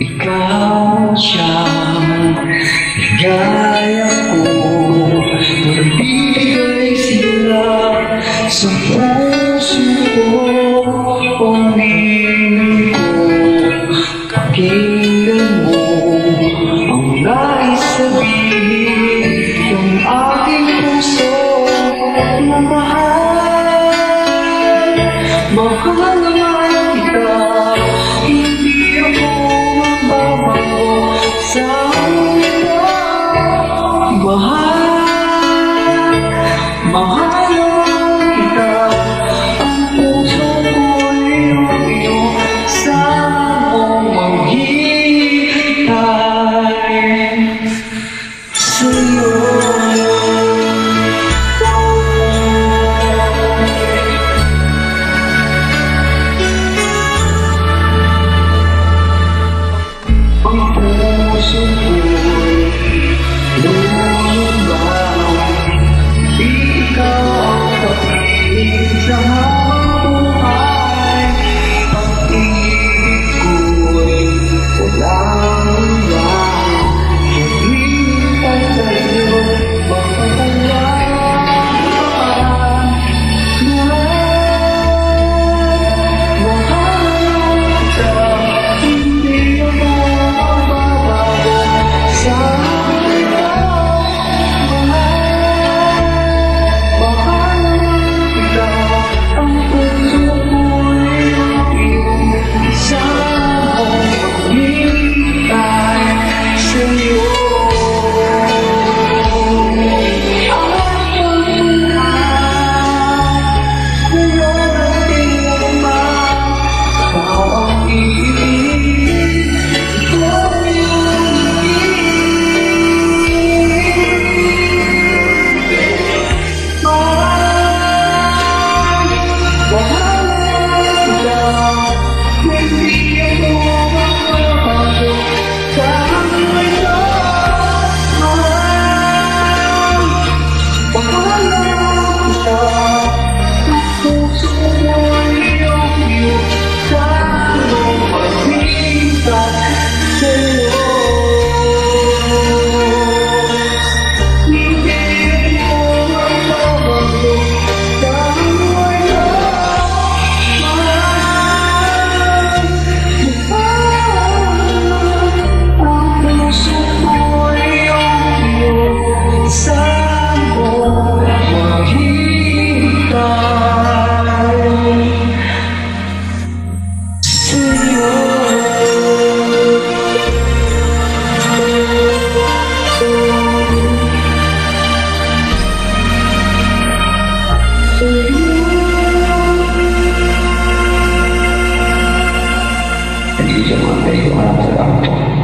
Ikaw siyang ligaya ko, nagbibigay sila sa puso ko. Pangingin ko, pakinggan mo ang nais sabihin ng aking puso na mahal. Mahal naman kita, hindi ako magbabago sa iyo. Mahal, mahal naman kita, ang puso ko'y iyo. Saan mo maghihintay sa'yo? Ang puso ko'y lulubaw, ikaw ang kapiling sa habang buhay. Pag-ibig ko'y walang hanggan, naghihintay sa'yo, magpapalaran. Mahal kita, hindi ako magbabago sa iyo. Mahal kita, ang puso ko'y iyong isang maghihintay sa'yo. Ang pagmamahal ngayon ang tinagma, ikaw ang ibig, ikaw yung mahal. Mahal kita, hindi ako magbabago sa iyo. Mahal, mahal kita, ang puso ko'y iyong saan mo maghihintay sa'yo. Hindi ako magbabago sa iyo. Mahal, ang puso ko'y iyong saan mo maghihintay sa'yo. Hindi siya mga tayo, alam sa ako.